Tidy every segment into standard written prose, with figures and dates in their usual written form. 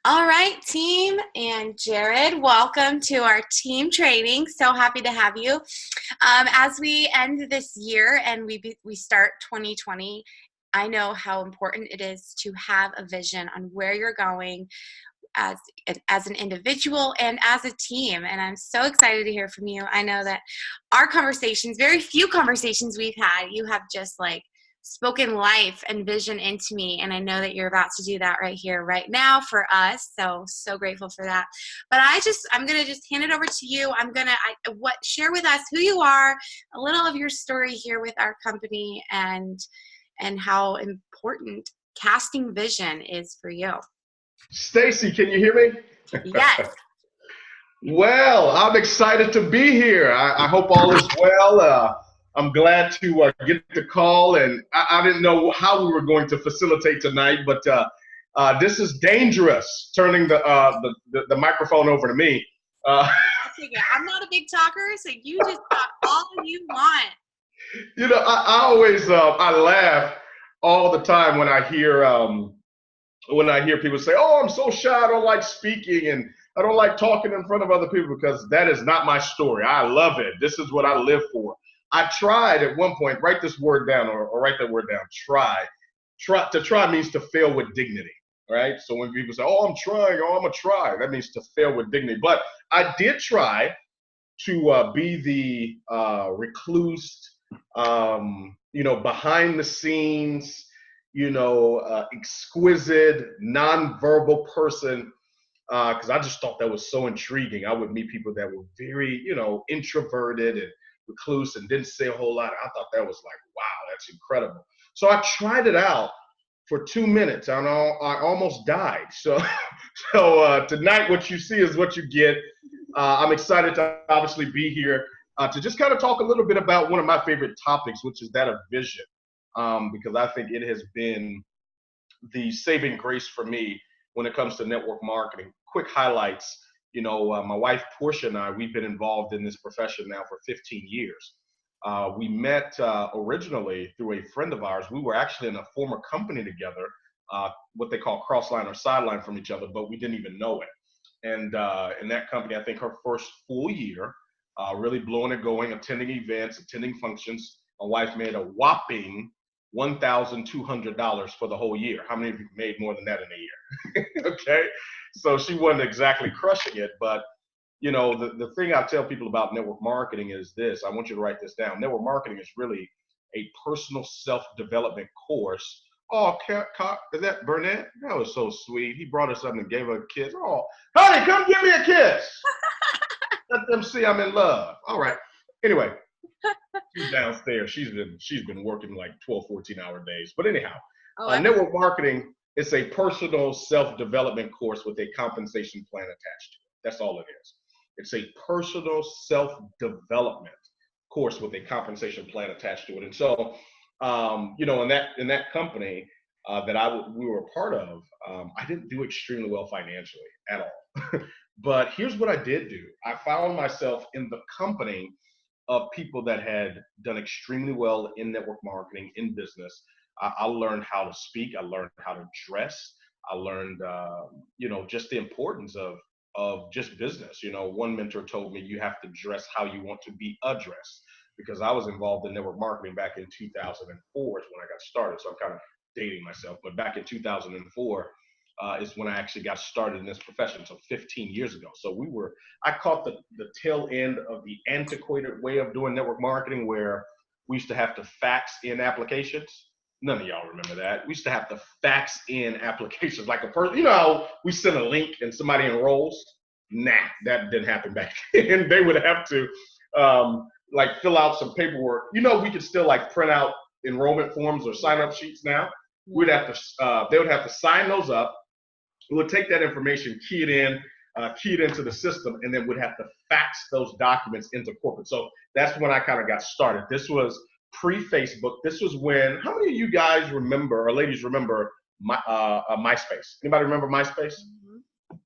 All right, team, and Jarrod, welcome to our team training. So happy to have you. As we end this year and we start 2020, I know how important it is to have a vision on where you're going as as an individual and as a team. And I'm so excited to hear from you. I know that our conversations, very few conversations we've had, you have just like spoken life and vision into me, and I know that you're about to do that right here right now for us, so grateful for that. But I'm gonna just hand it over to you. Share with us who you are, a little of your story here with our company, and how important casting vision is for you. Stacy, can you hear me? Yes. Well, I'm excited to be here. I hope all is well. I'm glad to get the call, and I didn't know how we were going to facilitate tonight, but this is dangerous. Turning the microphone over to me. I'm not a big talker, so you just talk all you want. You know, I always I laugh all the time when I hear people say, "Oh, I'm so shy. I don't like speaking, and I don't like talking in front of other people," because that is not my story. I love it. This is what I live for. I tried at one point, write this word down or write that word down, try. To try means to fail with dignity, right? So when people say, "Oh, I'm trying, oh, I'm going to try," that means to fail with dignity. But I did try to be the recluse, behind the scenes, exquisite, nonverbal person, because I just thought that was so intriguing. I would meet people that were very, introverted and recluse and didn't say a whole lot. I thought that was like, wow, that's incredible. So I tried it out for 2 minutes, and I almost died. So tonight, what you see is what you get. I'm excited to obviously be here to just kind of talk a little bit about one of my favorite topics, which is that of vision, because I think it has been the saving grace for me when it comes to network marketing. Quick highlights. My wife Portia and I, we've been involved in this profession now for 15 years. We met originally through a friend of ours. We were actually in a former company together, what they call cross-line or sideline from each other, but we didn't even know it. And in that company, I think her first full year, really blowing and going, attending events, attending functions, my wife made a whopping $1,200 for the whole year. How many of you made more than that in a year? Okay, so she wasn't exactly crushing it, but the thing I tell people about network marketing is this. I want you to write this down. Network marketing is really a personal self-development course. Oh, is that Burnett? That was so sweet. He brought us something and gave her a kiss. Oh, honey, come give me a kiss. Let them see I'm in love. All right. Anyway, she's downstairs. She's been working like 12, 14-hour days. But anyhow, network marketing is a personal self-development course with a compensation plan attached to it. That's all it is. It's a personal self-development course with a compensation plan attached to it. And so, in that company that we were a part of, I didn't do extremely well financially at all. But here's what I did do. I found myself in the company of people that had done extremely well in network marketing, in business. I learned how to speak. I learned how to dress. I learned, just the importance of just business. One mentor told me you have to dress how you want to be addressed, because I was involved in network marketing back in 2004 is when I got started. So I'm kind of dating myself, but back in 2004 is when I actually got started in this profession. So 15 years ago. So I caught the tail end of the antiquated way of doing network marketing, where we used to have to fax in applications. None of y'all remember that. We used to have to fax in applications like a person. We send a link and somebody enrolls. Nah, that didn't happen back then. They would have to fill out some paperwork. We could still print out enrollment forms or sign up sheets now. We'd have to, they would have to sign those up. We would take that information, key it into the system, and then we'd have to fax those documents into corporate. So that's when I kind of got started. This was pre-Facebook. This was when, how many of you guys remember, or ladies remember, MySpace? Anybody remember MySpace? Mm-hmm.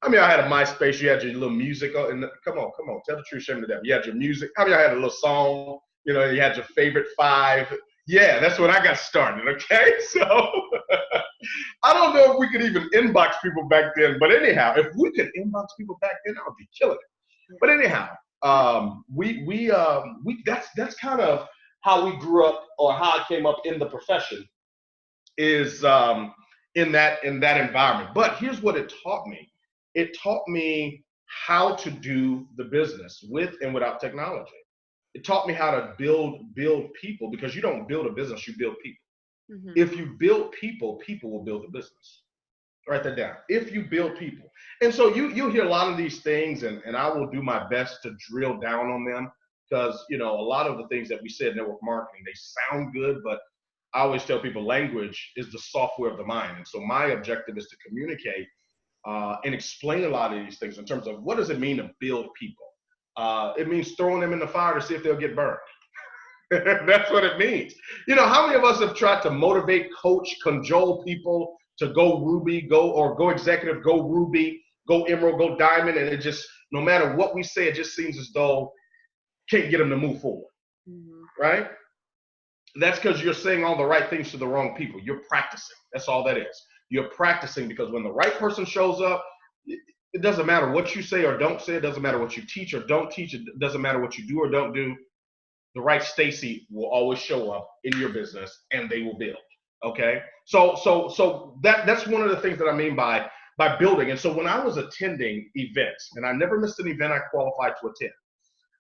How many of y'all had a MySpace? You had your little music, come on, tell the truth, shame the devil. You had your music. How many of y'all had a little song? You had your favorite 5. Yeah, that's when I got started, okay? So I don't know if we could even inbox people back then, but anyhow, if we could inbox people back then, I would be killing it. But anyhow, that's kind of how we grew up, or how I came up in the profession, is in that environment. But here's what it taught me. It taught me how to do the business with and without technology. It taught me how to build people, because you don't build a business, you build people. Mm-hmm. If you build people, people will build a business. Write that down. If you build people. And so you'll hear a lot of these things, and I will do my best to drill down on them, because a lot of the things that we said in network marketing, they sound good, but I always tell people language is the software of the mind. And so my objective is to communicate and explain a lot of these things in terms of what does it mean to build people. It means throwing them in the fire to see if they'll get burned. That's what it means. How many of us have tried to motivate, coach, cajole people to go Ruby, go executive, go Ruby, go Emerald, go Diamond, and it just, no matter what we say, it just seems as though can't get them to move forward, right? That's because you're saying all the right things to the wrong people. You're practicing. That's all that is. You're practicing, because when the right person shows up, it doesn't matter what you say or don't say. It doesn't matter what you teach or don't teach. It doesn't matter what you do or don't do. The right Stacy will always show up in your business, and they will build. Okay. So that's one of the things that I mean by building. And so when I was attending events, and I never missed an event I qualified to attend,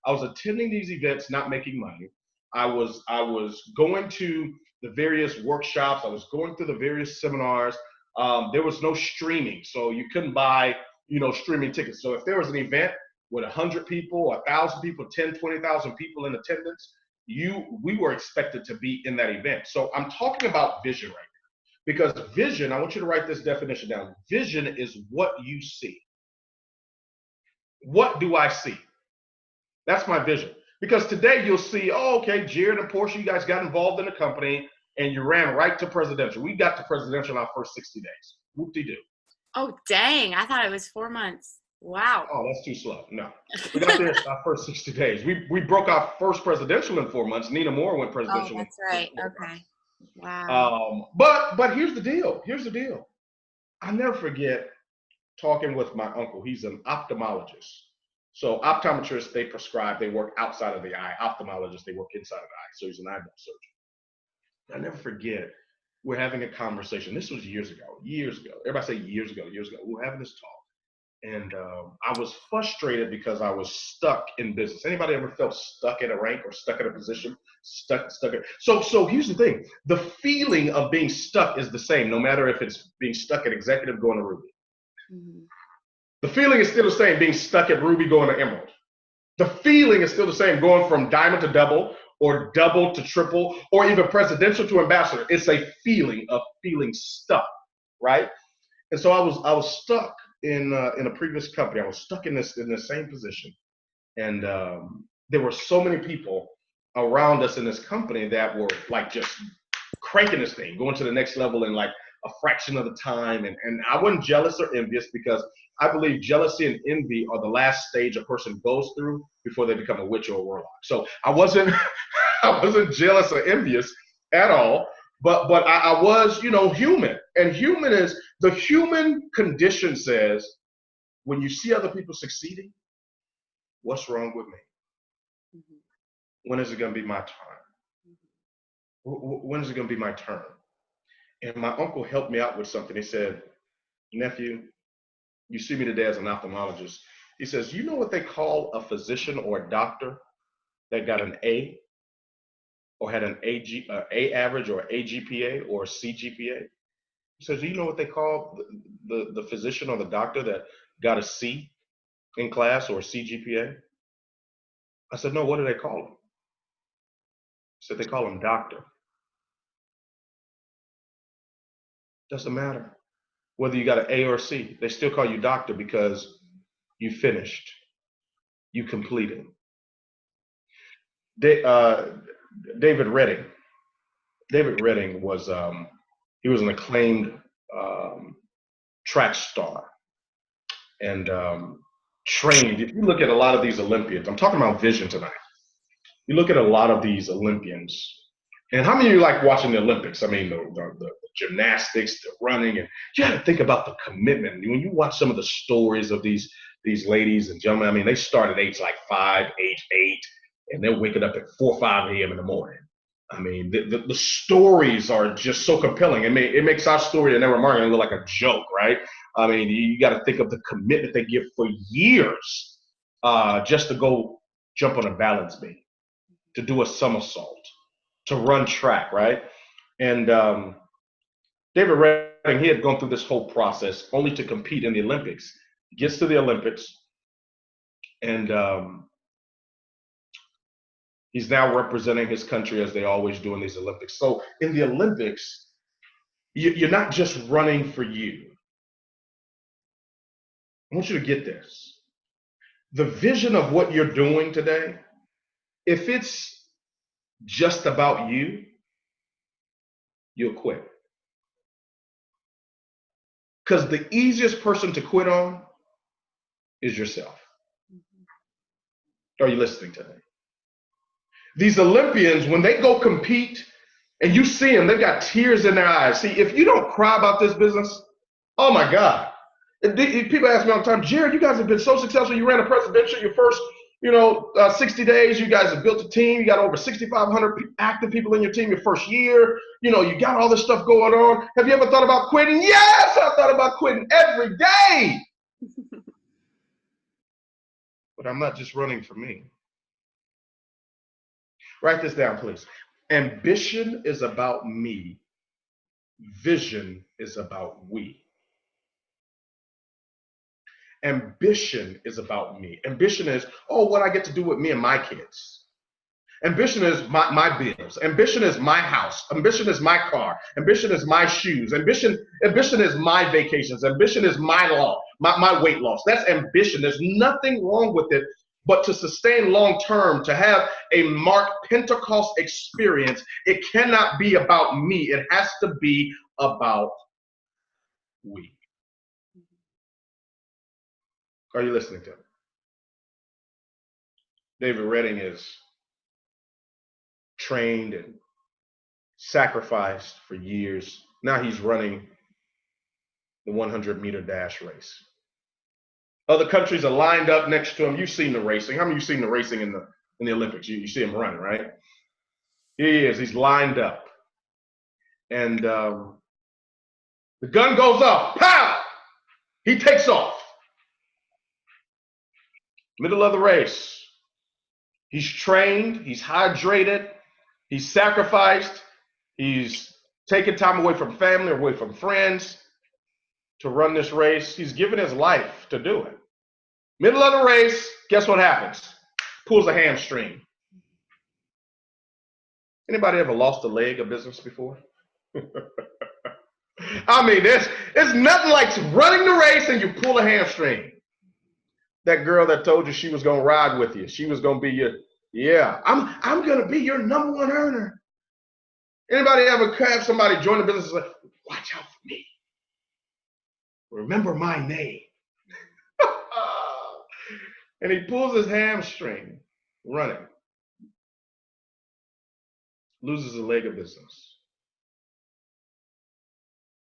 I was attending these events, not making money. I was going to the various workshops. I was going through the various seminars. There was no streaming, so you couldn't buy, streaming tickets. So if there was an event with 100 people, 1,000 people, 10, 20,000 people in attendance, we were expected to be in that event. So I'm talking about vision right now, because vision, I want you to write this definition down. Vision is what you see. What do I see? That's my vision. Because today you'll see, oh, okay, Jarrod and Portia, you guys got involved in the company and you ran right to presidential. We got to presidential in our first 60 days. Whoop-de-doo. Oh, dang. I thought it was 4 months. Wow. Oh, that's too slow. No. We got there in our first 60 days. We broke our first presidential in 4 months. Nina Moore went presidential. Oh, that's right. Okay. Wow. But here's the deal. Here's the deal. I'll never forget talking with my uncle. He's an ophthalmologist. So optometrists, they prescribe, they work outside of the eye. Ophthalmologists, they work inside of the eye. So he's an eyeball surgeon. I'll never forget, we're having a conversation. This was years ago. Everybody say years ago. We were having this talk. And I was frustrated because I was stuck in business. Anybody ever felt stuck at a rank or stuck at a position? Stuck. So here's the thing. The feeling of being stuck is the same, no matter if it's being stuck at executive going to Ruby. Mm-hmm. The feeling is still the same, being stuck at Ruby going to Emerald. The feeling is still the same, going from Diamond to Double, or Double to Triple, or even Presidential to Ambassador. It's a feeling of feeling stuck, right? And so I was stuck in a previous company. I was stuck in the same position, and there were so many people around us in this company that were like just cranking this thing, going to the next level in like a fraction of the time. And I wasn't jealous or envious, because I believe jealousy and envy are the last stage a person goes through before they become a witch or a warlock. So I wasn't jealous or envious at all, but I was, human. And the human condition says, when you see other people succeeding, what's wrong with me? Mm-hmm. When is it going to be my time? Mm-hmm. When is it going to be my turn? And my uncle helped me out with something. He said, nephew, you see me today as an ophthalmologist. He says, you know what they call a physician or a doctor that got an A, or had an A average, or A GPA, or a C GPA? He says, do you know what they call the physician or the doctor that got a C in class, or a C GPA? I said, no, what do they call him? He said, they call him doctor. Doesn't matter whether you got an A or a C. They still call you doctor, because you finished, you completed. David Redding was he was an acclaimed track star, and trained. If you look at a lot of these Olympians, I'm talking about vision tonight. You look at a lot of these Olympians, And how many of you like watching the Olympics? I mean, the gymnastics, the running, and you got to think about the commitment. When you watch some of the stories of these ladies and gentlemen, I mean, they start at age like 5, age 8, and they're waking up at 4 or 5 a.m. in the morning. I mean, the stories are just so compelling. It makes our story at Never Marketing look like a joke, right? I mean, you got to think of the commitment they give for years just to go jump on a balance beam, to do a somersault, to run track, right? And David Redding, he had gone through this whole process only to compete in the Olympics. He gets to the Olympics, and he's now representing his country as they always do in these Olympics. So in the Olympics, you're not just running for you. I want you to get this. The vision of what you're doing today, if it's just about you, you'll quit. Because the easiest person to quit on is yourself. Are you listening to me? These Olympians, when they go compete and you see them, they've got tears in their eyes. See, if you don't cry about this business, oh my God. People ask me all the time, Jarrod, you guys have been so successful. You ran a presidential your first, 60 days. You guys have built a team. You got over 6,500 active people in your team your first year. You got all this stuff going on. Have you ever thought about quitting? Yes, I thought about quitting every day. But I'm not just running for me. Write this down, please. Ambition is about me. Vision is about we. Ambition is about me. Ambition is, what I get to do with me and my kids. Ambition is my bills. Ambition is my house. Ambition is my car. Ambition is my shoes. Ambition is my vacations. Ambition is my weight loss. That's ambition. There's nothing wrong with it. But to sustain long term, to have a marked Pentecost experience, it cannot be about me. It has to be about we. Are you listening to me? David Redding is trained and sacrificed for years. Now he's running the 100-meter dash race. Other countries are lined up next to him. You've seen the racing. How many of you seen the racing in the Olympics? You see him running, right? Here he is. He's lined up. And the gun goes off. Pow! He takes off. Middle of the race. He's trained. He's hydrated. He's sacrificed. He's taken time away from family, away from friends to run this race. He's given his life to do it. Middle of the race, guess what happens? Pulls a hamstring. Anybody ever lost a leg of business before? I mean, it's nothing like running the race and you pull a hamstring. That girl that told you she was going to ride with you, she was going to be I'm going to be your number one earner. Anybody ever have somebody join the business and say, watch out for me. Remember my name. And he pulls his hamstring running. Loses a leg of business.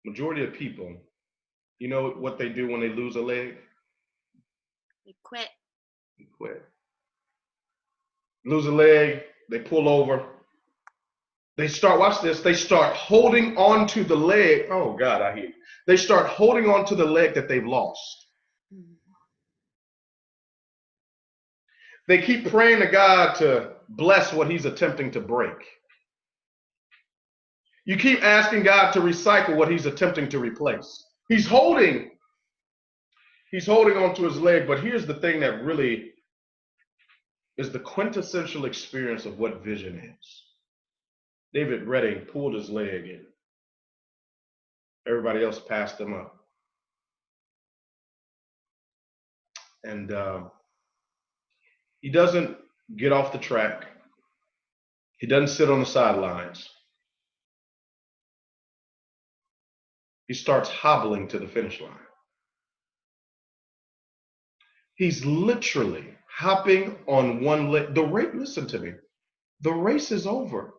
Majority of people, you know what they do when they lose a leg? They quit. They quit. Lose a leg, they pull over. They start, watch this, they start holding on to the leg. Oh God, I hear you. They start holding on to the leg that they've lost. They keep praying to God to bless what he's attempting to break. You keep asking God to recycle what he's attempting to replace. He's holding onto his leg, but here's the thing that really is the quintessential experience of what vision is. David Redding pulled his leg in. Everybody else passed him up. And he doesn't get off the track. He doesn't sit on the sidelines. He starts hobbling to the finish line. He's literally hopping on one leg. Listen to me. The race is over.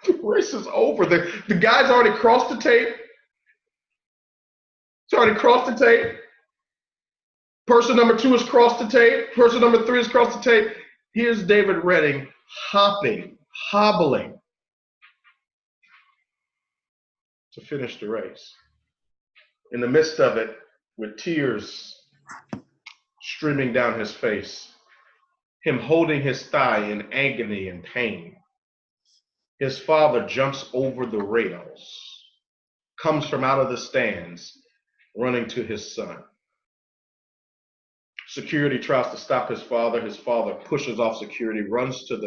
The race is over. The guy's already crossed the tape. It's already crossed the tape. Person number 2 has crossed the tape. Person number 3 has crossed the tape. Here's David Redding hobbling to finish the race. In the midst of it, with tears streaming down his face, him holding his thigh in agony and pain, his father jumps over the rails, comes from out of the stands, running to his son. Security tries to stop his father. His father pushes off security, runs to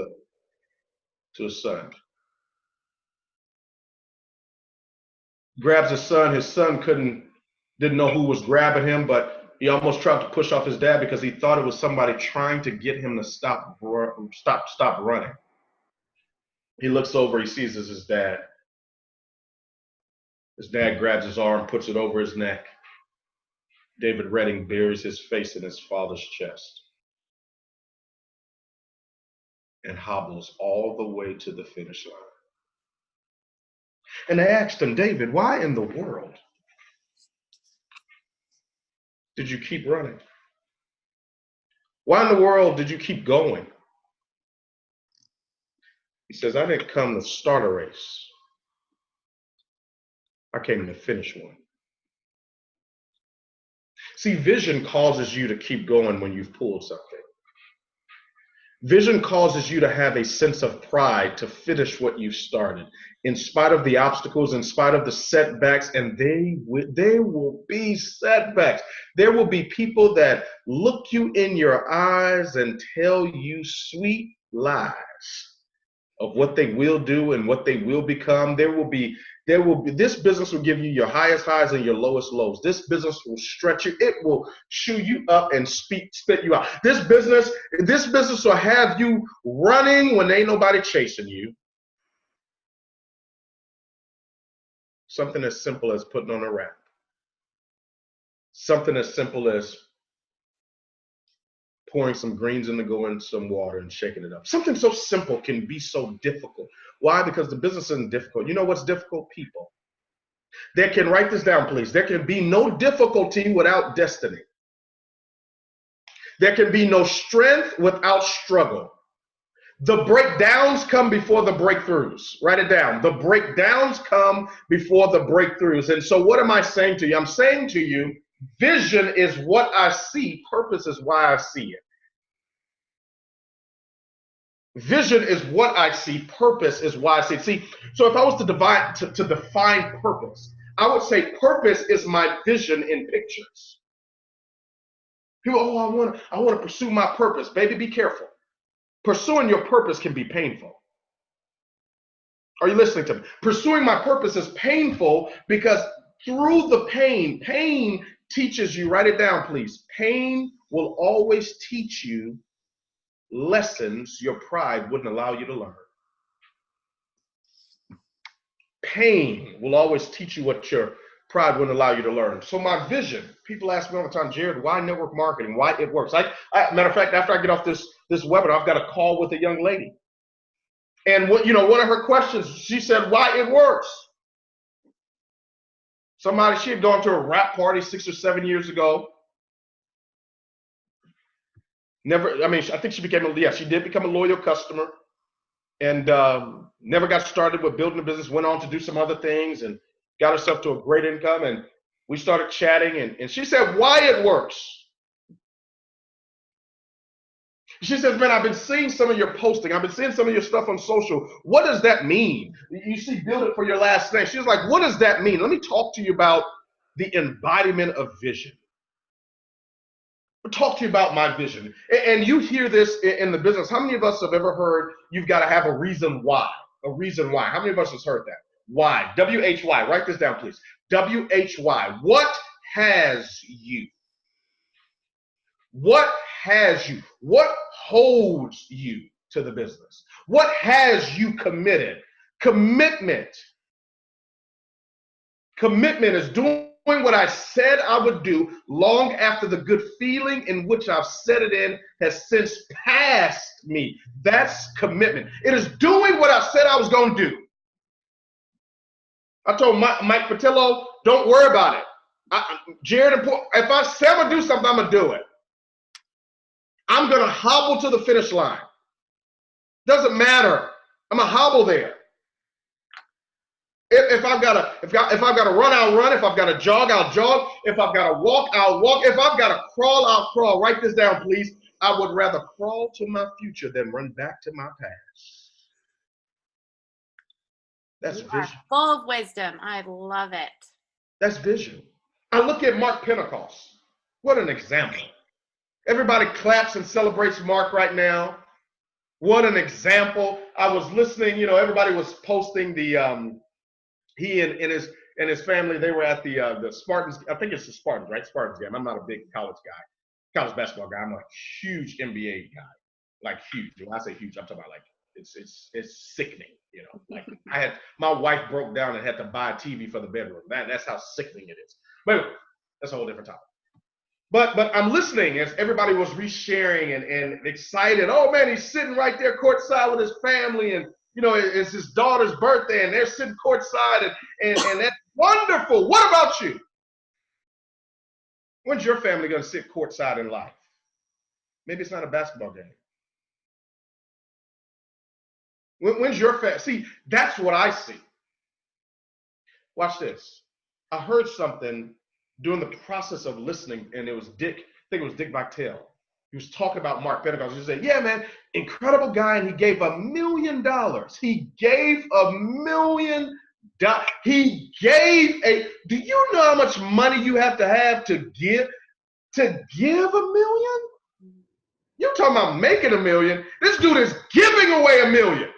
his son. Grabs his son. His son didn't know who was grabbing him, but he almost tried to push off his dad because he thought it was somebody trying to get him to stop running. He looks over, he sees it's his dad. His dad grabs his arm, puts it over his neck. David Redding buries his face in his father's chest and hobbles all the way to the finish line. And they asked him, David, why in the world did you keep running? Why in the world did you keep going? He says, I didn't come to start a race. I came to finish one. See, vision causes you to keep going when you've pulled something. Vision causes you to have a sense of pride to finish what you started, in spite of the obstacles, in spite of the setbacks, and there will be setbacks. There will be people that look you in your eyes and tell you sweet lies of what they will do and what they will become. This business will give you your highest highs and your lowest lows. This business will stretch you. It will chew you up and spit you out. This business will have you running when ain't nobody chasing you. Something as simple as putting on a wrap. Something as simple as pouring some greens in some water and shaking it up. Something so simple can be so difficult. Why? Because the business isn't difficult. You know what's difficult? People. There can, write this down, please. There can be no difficulty without destiny. There can be no strength without struggle. The breakdowns come before the breakthroughs. Write it down. The breakdowns come before the breakthroughs. And so what am I saying to you? I'm saying to you, vision is what I see. Purpose is why I see it. Vision is what I see. Purpose is why I see it. See, so if I was to define purpose, I would say purpose is my vision in pictures. People, I want to pursue my purpose. Baby, be careful. Pursuing your purpose can be painful. Are you listening to me? Pursuing my purpose is painful because through the pain teaches you, write it down, please. Pain will always teach you lessons your pride wouldn't allow you to learn. Pain will always teach you what your pride wouldn't allow you to learn. So my vision, people ask me all the time, Jarrod, why network marketing? Why it works? Matter of fact, after I get off this webinar, I've got a call with a young lady. And one of her questions, she said, why it works. She had gone to a rap party 6 or 7 years ago. I think she did become a loyal customer, and never got started with building a business, went on to do some other things and got herself to a great income. And we started chatting, and she said, why it works. She says, man, I've been seeing some of your posting. I've been seeing some of your stuff on social. What does that mean? You see, build it for your last name. She was like, what does that mean? Let me talk to you about the embodiment of vision. Talk to you about my vision. And you hear this in the business. How many of us have ever heard you've got to have a reason why? A reason why. How many of us has heard that? Why? W-H-Y. Write this down, please. W-H-Y. What has you? What has you? What holds you to the business? What has you committed? Commitment. Commitment is doing what I said I would do long after the good feeling in which I've set it in has since passed me. That's commitment. It is doing what I said I was going to do I told Mike Patillo, don't worry about it. Jarrod, if I say I'm going to do something, I'm going to do it. I'm going to hobble to the finish line. Doesn't matter. I'm going to hobble there. If I've got to run, I'll run. If I've got to jog, I'll jog. If I've got to walk, I'll walk. If I've got to crawl, I'll crawl. Write this down, please. I would rather crawl to my future than run back to my past. That's vision. Full of wisdom. I love it. That's vision. I look at Mark Pentecost. What an example. Everybody claps and celebrates Mark right now. What an example. I was listening, everybody was posting the he and his family, they were at the Spartans. I think it's the Spartans, right? Spartans game. I'm not a big college basketball guy. I'm a huge NBA guy, like huge. When I say huge, I'm talking about like it's sickening. Like my wife broke down and had to buy a TV for the bedroom. That's how sickening it is. But anyway, that's a whole different topic. But I'm listening as everybody was resharing and excited. Oh man, he's sitting right there courtside with his family, and it's his daughter's birthday, and they're sitting courtside, and that's wonderful. What about you? When's your family going to sit courtside in life? Maybe it's not a basketball game. When's your family? See, that's what I see. Watch this. I heard something during the process of listening, and it was Dick. I think it was Dick Vitale. He was talking about Mark Pentecost. He said, yeah, man, incredible guy, and he gave $1 million. He gave $1 million. He gave do you know how much money you have to give $1 million? You're talking about making $1 million. This dude is giving away $1 million.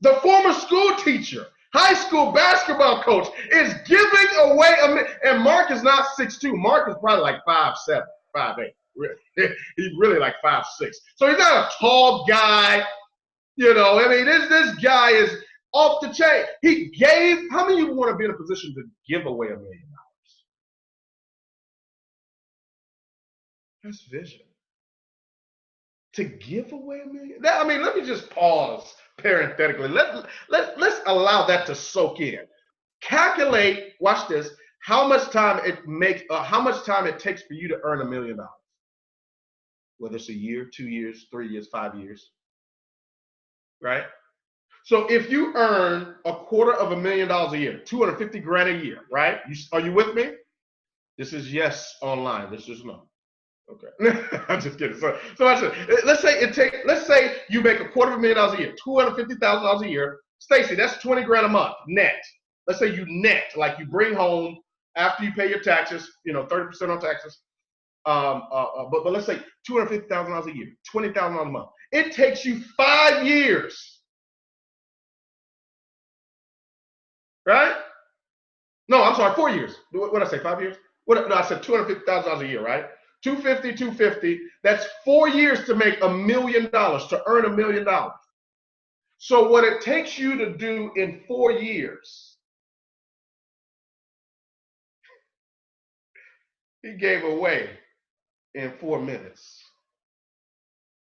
The former school teacher, high school basketball coach, is giving away $1 million. And Mark is not 6'2". Mark is probably like 5'7", 5'8". Really. He's really like 5'6". So he's not a tall guy. I mean, this guy is off the chain. He gave, how many of you want to be in a position to give away $1 million? That's vision. To give away $1 million? I mean, let me just pause parenthetically. Let's allow that to soak in. Calculate, watch this, how much time it takes for you to earn $1 million. Whether it's a year, 2 years, 3 years, 5 years. Right? So if you earn $250,000 a year, $250,000 a year, right? Are you with me? This is yes online. This is no. Okay. I'm just kidding. So I said, let's say you make $250,000 a year, $250,000 a year. Stacy, that's $20,000 a month net. Let's say you net, like you bring home after you pay your taxes, 30% on taxes. But let's say $250,000 a year, $20,000 a month. It takes you 5 years. Right? No, I'm sorry, 4 years. What did I say, 5 years? No, I said $250,000 a year, right? 250. That's 4 years to make $1 million, to earn $1 million. So what it takes you to do in 4 years, he gave away in 4 minutes.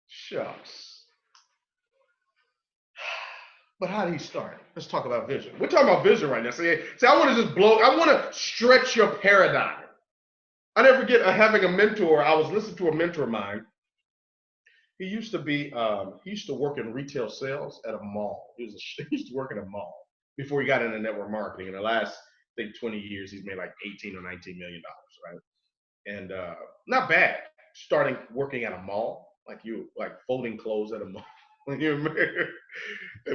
Shucks. But how did he start? Let's talk about vision. We're talking about vision right now. See, I want to stretch your paradigm. I never forget having a mentor. I was listening to a mentor of mine. He used to work in retail sales at a mall. He used to work in a mall before he got into network marketing. In the last, I think, 20 years, he's made like $18 or $19 million, right? And not bad. Starting working at a mall, like folding clothes at a mall. And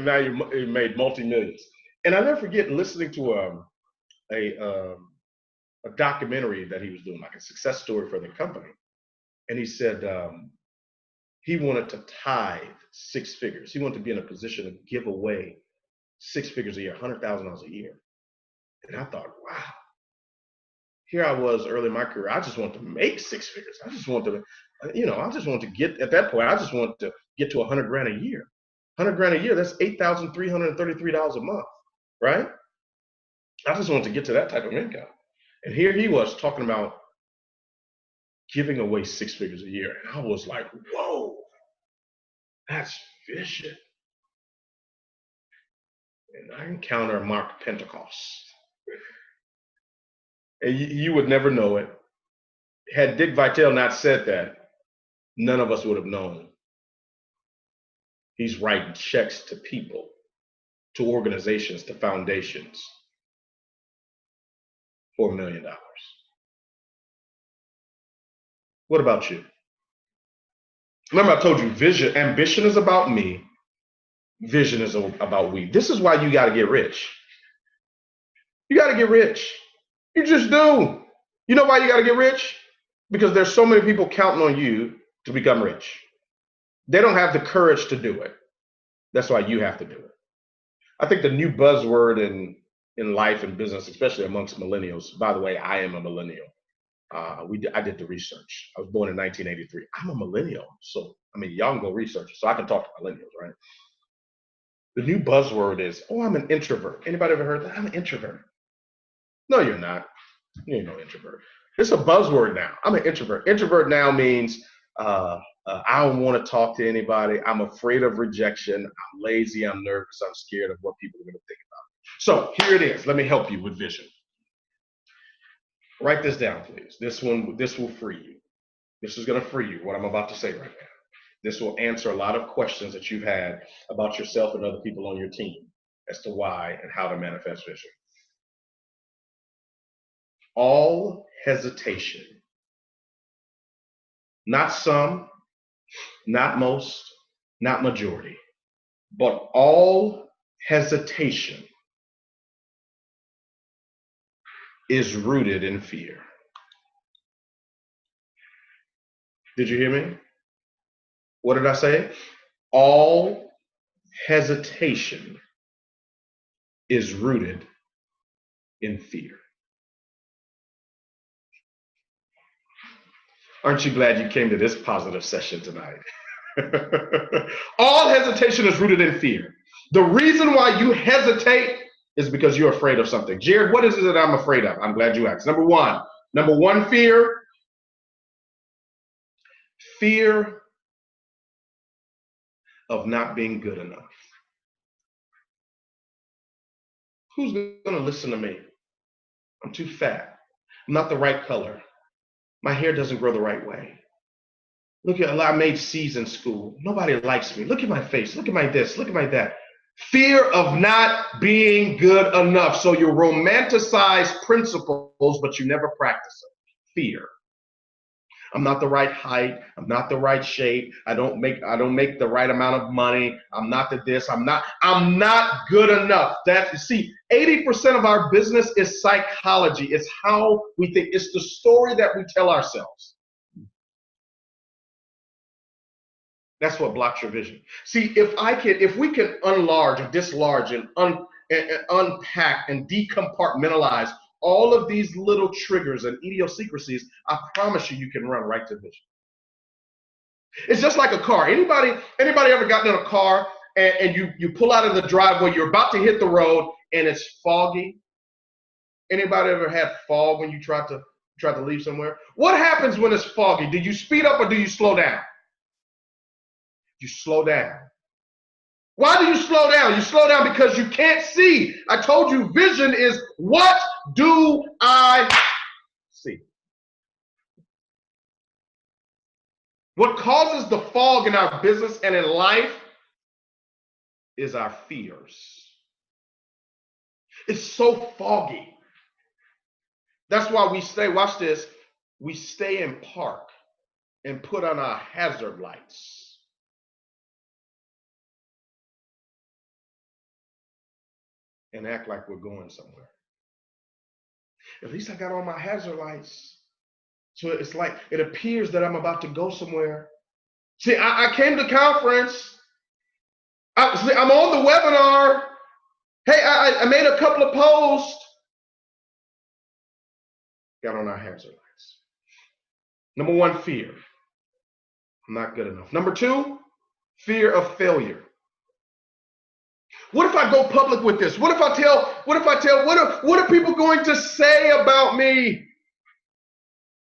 now you made multi-millions. And I never forget listening to a documentary that he was doing, like a success story for the company. And he said he wanted to tithe 6 figures. He wanted to be in a position to give away 6 figures a year, $100,000 a year. And I thought, wow. Here I was early in my career. I just wanted to make 6 figures. I just wanted to get, at that point, I just wanted to get to $100,000 a year. $100,000 a year, that's $8,333 a month, right? I just wanted to get to that type of income. And here he was talking about giving away 6 figures a year. And I was like, whoa, that's vision. And I encounter Mark Pentecost. And you would never know it. Had Dick Vitale not said that, none of us would have known. He's writing checks to people, to organizations, to foundations for $1 million. What about you? Remember, I told you, ambition is about me. Vision is about we. This is why you got to get rich. You got to get rich. You just do. You know why you got to get rich? Because there's so many people counting on you to become rich. They don't have the courage to do it. That's why you have to do it. I think the new buzzword in life and business, especially amongst millennials, by the way, I am a millennial. I did the research. I was born in 1983. I'm a millennial. So, I mean, y'all can go research it. So I can talk to millennials, right? The new buzzword is, oh, I'm an introvert. Anybody ever heard that? I'm an introvert. No, you're not. You ain't no introvert. It's a buzzword now. I'm an introvert. Introvert now means I don't want to talk to anybody. I'm afraid of rejection. I'm lazy. I'm nervous. I'm scared of what people are going to think about me. So here it is. Let me help you with vision. Write this down, please. This will free you. This is going to free you, what I'm about to say right now. This will answer a lot of questions that you've had about yourself and other people on your team as to why and how to manifest vision. All hesitation, not some, not most, not majority, but all hesitation is rooted in fear. Did you hear me? What did I say? All hesitation is rooted in fear. Aren't you glad you came to this positive session tonight? All hesitation is rooted in fear. The reason why you hesitate is because you're afraid of something. Jarrod, what is it that I'm afraid of? I'm glad you asked. Number one fear. Fear of not being good enough. Who's going to listen to me? I'm too fat. I'm not the right color. My hair doesn't grow the right way. Look at, I made C's in school. Nobody likes me. Look at my face. Look at my this. Look at my that. Fear of not being good enough. So you romanticize principles, but you never practice them. Fear. I'm not the right height. I'm not the right shape. I don't make the right amount of money. I'm not the this. I'm not good enough. See, 80% of our business is psychology. It's how we think. It's the story that we tell ourselves. That's what blocks your vision. See, if we can enlarge and dislodge and unpack and decompartmentalize all of these little triggers and idiosyncrasies, I promise you can run right to vision. It's just like a car. Anybody ever gotten in a car and you pull out of the driveway, you're about to hit the road and it's foggy? Anybody ever had fog when you try to leave somewhere? What happens when it's foggy? Do you speed up or do you slow down? You slow down. Why do you slow down? You slow down because you can't see. I told you vision is what do I see? What causes the fog in our business and in life is our fears. It's so foggy. That's why we stay, watch this, we stay in park and put on our hazard lights. And act like we're going somewhere. At least I got on my hazard lights. So it's like, it appears that I'm about to go somewhere. See, I came to conference. I'm on the webinar. Hey, I made a couple of posts. Got on our hazard lights. Number one, fear. I'm not good enough. Number two, fear of failure. What if I go public with this? What are people going to say about me?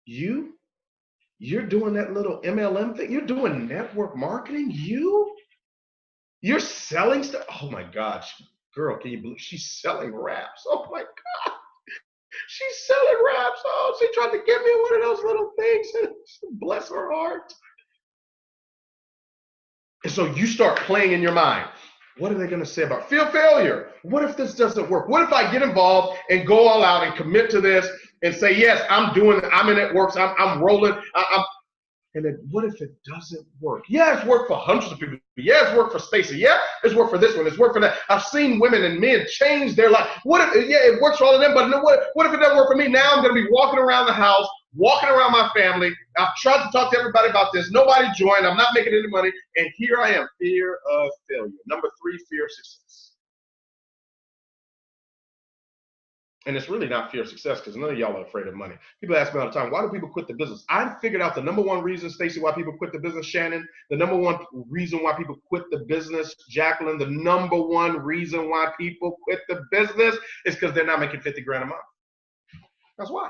You're doing that little MLM thing. You're doing network marketing. You're selling stuff. Oh my gosh. Girl, can you believe she's selling wraps? Oh my God. She's selling wraps. Oh, she tried to get me one of those little things. Bless her heart. And so you start playing in your mind. What are they going to say about fear failure? What if this doesn't work? What if I get involved and go all out and commit to this and say, yes, I'm in it, works, I'm rolling, and then what if it doesn't work? Yeah, it's worked for hundreds of people. Yeah, it's worked for Stacy. Yeah, it's worked for this one. It's worked for that. I've seen women and men change their life. What if, yeah, it works for all of them, but what if it doesn't work for me? Now I'm going to be walking around the house, walking around my family. I've tried to talk to everybody about this. Nobody joined. I'm not making any money. And here I am, fear of failure. Number 3, fear of success. And it's really not fear of success because none of y'all are afraid of money. People ask me all the time, why do people quit the business? I figured out the number one reason, Stacy, why people quit the business, Shannon. The number one reason why people quit the business, Jacqueline. The number one reason why people quit the business is because they're not making 50 grand a month. That's why.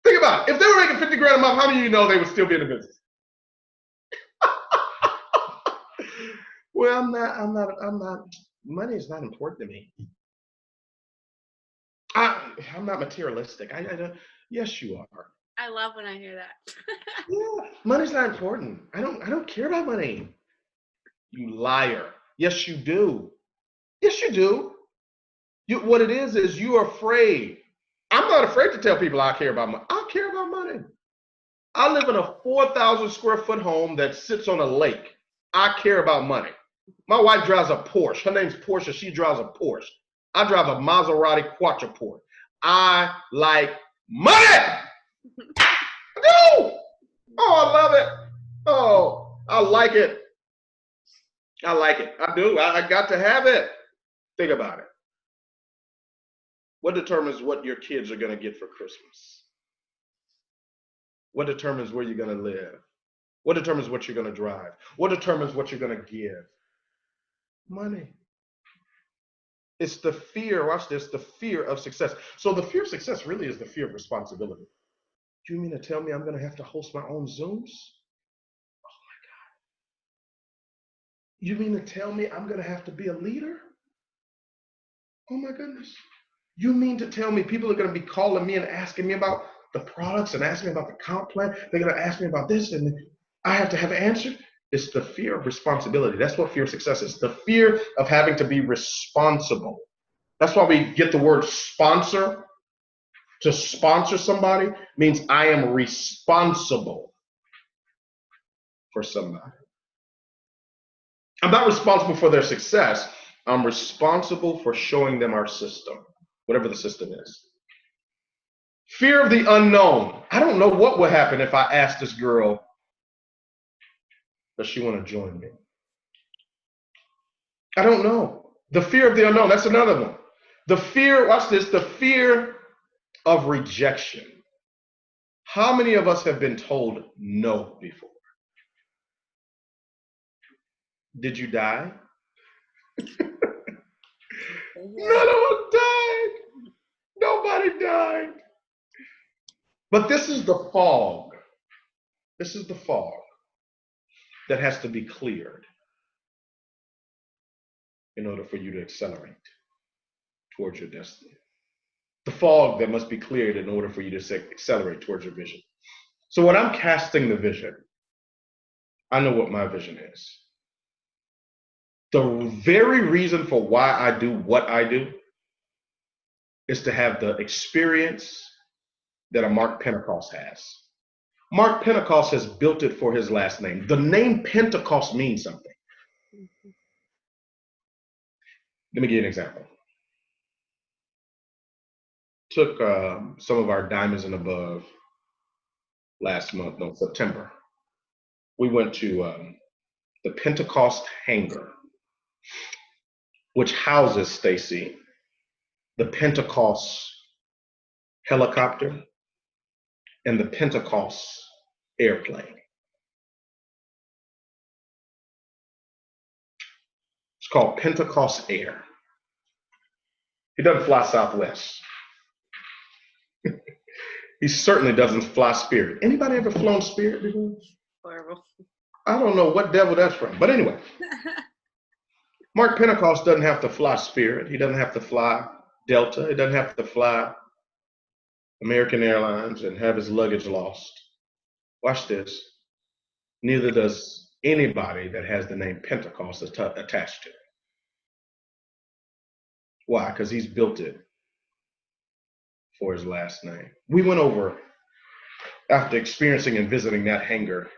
Think about it. If they were making 50 grand a month, how many of you know they would still be in the business? Well, I'm not, money is not important to me. I'm not materialistic. Yes, you are. I love when I hear that. Yeah, money's not important. I don't care about money. You liar. Yes, you do. Yes, you do. What it is you're afraid. I'm not afraid to tell people I care about money. I care about money. I live in a 4,000 square foot home that sits on a lake. I care about money. My wife drives a Porsche. Her name's Portia. She drives a Porsche. I drive a Maserati Quattroporte. I like money. I do. Oh, I love it. Oh, I like it. I like it. I do. I got to have it. Think about it. What determines what your kids are going to get for Christmas? What determines where you're going to live? What determines what you're going to drive? What determines what you're going to give? Money. It's the fear, watch this, the fear of success. So the fear of success really is the fear of responsibility. Do you mean to tell me I'm going to have to host my own Zooms? Oh my God. You mean to tell me I'm going to have to be a leader? Oh my goodness. You mean to tell me people are going to be calling me and asking me about the products and asking me about the comp plan? They're going to ask me about this and I have to have an answer? It's the fear of responsibility. That's what fear of success is. The fear of having to be responsible. That's why we get the word sponsor. To sponsor somebody means I am responsible for somebody. I'm not responsible for their success. I'm responsible for showing them our system, whatever the system is. Fear of the unknown. I don't know what would happen if I asked this girl, does she want to join me? I don't know. The fear of the unknown. That's another one. The fear, watch this, the fear of rejection. How many of us have been told no before? Did you die? None of us died. Nobody died. But this is the fog. This is the fog that has to be cleared in order for you to accelerate towards your destiny. The fog that must be cleared in order for you to accelerate towards your vision. So when I'm casting the vision, I know what my vision is. The very reason for why I do what I do is to have the experience that a Mark Pentecost has. Mark Pentecost has built it for his last name. The name Pentecost means something. Let me give you an example. Took some of our diamonds and above last month, no, September. We went to the Pentecost hangar, which houses, Stacy, the Pentecost helicopter and the Pentecost airplane. It's called Pentecost Air. He doesn't fly Southwest. He certainly doesn't fly Spirit. Anybody ever flown Spirit before? Horrible. I don't know what devil that's from, but anyway. Mark Pentecost doesn't have to fly Spirit. He doesn't have to fly Delta. He doesn't have to fly American Airlines and have his luggage lost. Watch this. Neither does anybody that has the name Pentecost attached to it. Why? Because he's built it for his last name. We went over, after experiencing and visiting that hangar,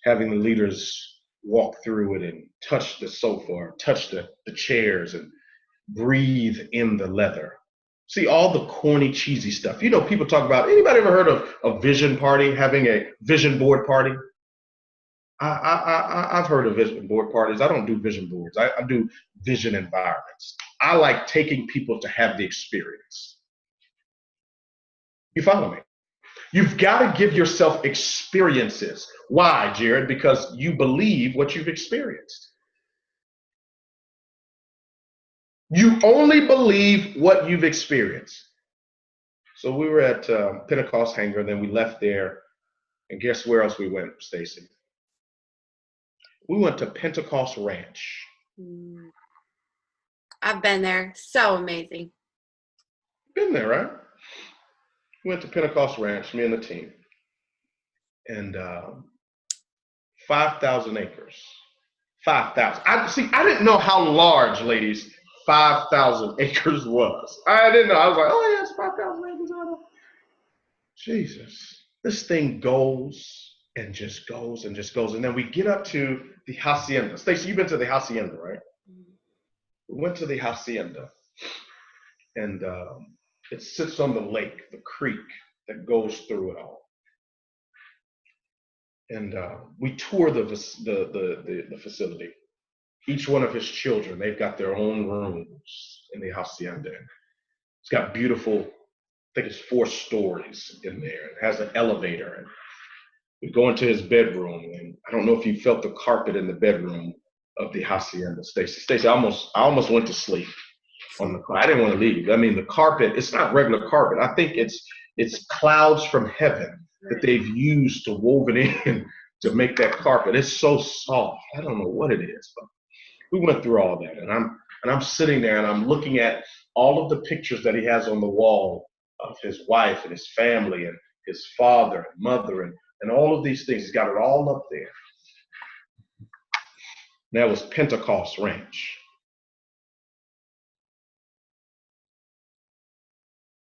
having the leaders walk through it and touch the sofa or touch the chairs and breathe in the leather. See, all the corny, cheesy stuff. You know, people talk about, anybody ever heard of a vision party, having a vision board party? I've heard of vision board parties. I don't do vision boards. I do vision environments. I like taking people to have the experience. You follow me? You've got to give yourself experiences. Why, Jarrod? Because you believe what you've experienced. You only believe what you've experienced. So we were at Pentecost Hangar, then we left there, and guess where else we went, Stacy? We went to Pentecost Ranch. I've been there. So amazing. Been there, right? We went to Pentecost Ranch, me and the team. And 5,000 acres. 5,000. I didn't know how large, ladies, 5,000 acres was. I didn't know. I was like, oh, yeah, it's 5,000 acres. Jesus. This thing goes and just goes and just goes. And then we get up to the hacienda. Stacey, you've been to the hacienda, right? We went to the hacienda. And it sits on the lake, the creek that goes through it all. And we tour the facility. Each one of his children, they've got their own rooms in the hacienda. It's got beautiful, I think it's 4 stories in there. It has an elevator. And we go into his bedroom, and I don't know if you felt the carpet in the bedroom of the hacienda, Stacey. Stacey, I almost went to sleep on the carpet. I didn't want to leave. I mean, the carpet, it's not regular carpet. I think it's clouds from heaven that they've used to woven in to make that carpet. It's so soft. I don't know what it is, but we went through all that, and I'm sitting there and I'm looking at all of the pictures that he has on the wall of his wife and his family and his father and mother and all of these things. He's got it all up there. And that was Pentecost Ranch.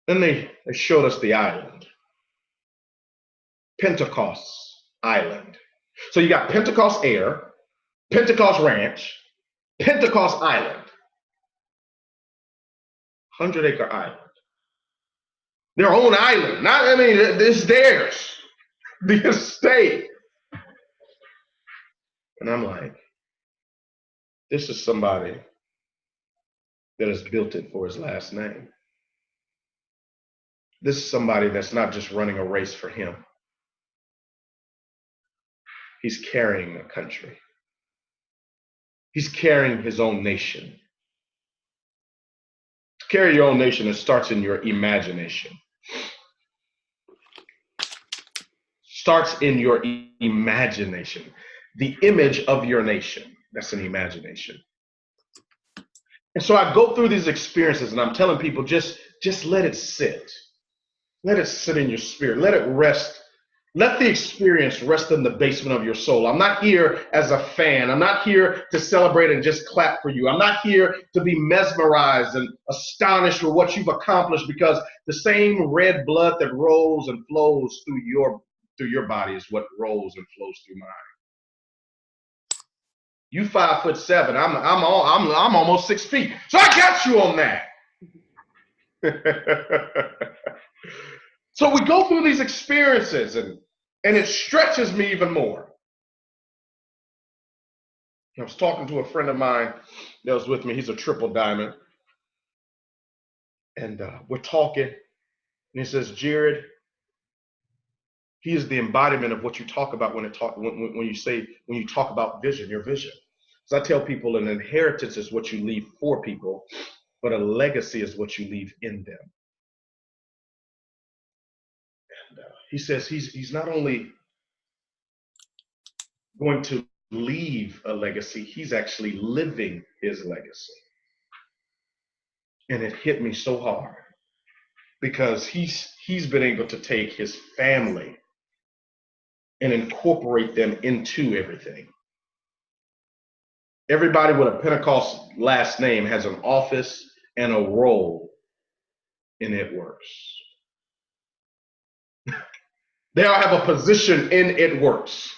Then they showed us the island. Pentecost Island. So you got Pentecost Air, Pentecost Ranch, Pentecost Island. 100-acre island. Their own island. It's theirs. The estate. And I'm like, this is somebody that has built it for his last name. This is somebody that's not just running a race for him. He's carrying a country. He's carrying his own nation. To carry your own nation, it starts in your imagination. Starts in your imagination. The image of your nation. That's an imagination. And so I go through these experiences and I'm telling people, just let it sit. Let it sit in your spirit. Let it rest. Let the experience rest in the basement of your soul. I'm not here as a fan. I'm not here to celebrate and just clap for you. I'm not here to be mesmerized and astonished with what you've accomplished, because the same red blood that rolls and flows through your body is what rolls and flows through mine. You 5'7". I'm almost 6 feet. So I got you on that. So we go through these experiences and it stretches me even more. I was talking to a friend of mine that was with me. He's a triple diamond. And we're talking, and he says, Jarrod, he is the embodiment of what you talk about when you talk about vision, your vision. So I tell people an inheritance is what you leave for people, but a legacy is what you leave in them. And he says he's not only going to leave a legacy. He's actually living his legacy. And it hit me so hard because he's been able to take his family and incorporate them into everything. Everybody with a Pentecost last name has an office and a role in It Works. They all have a position in It Works.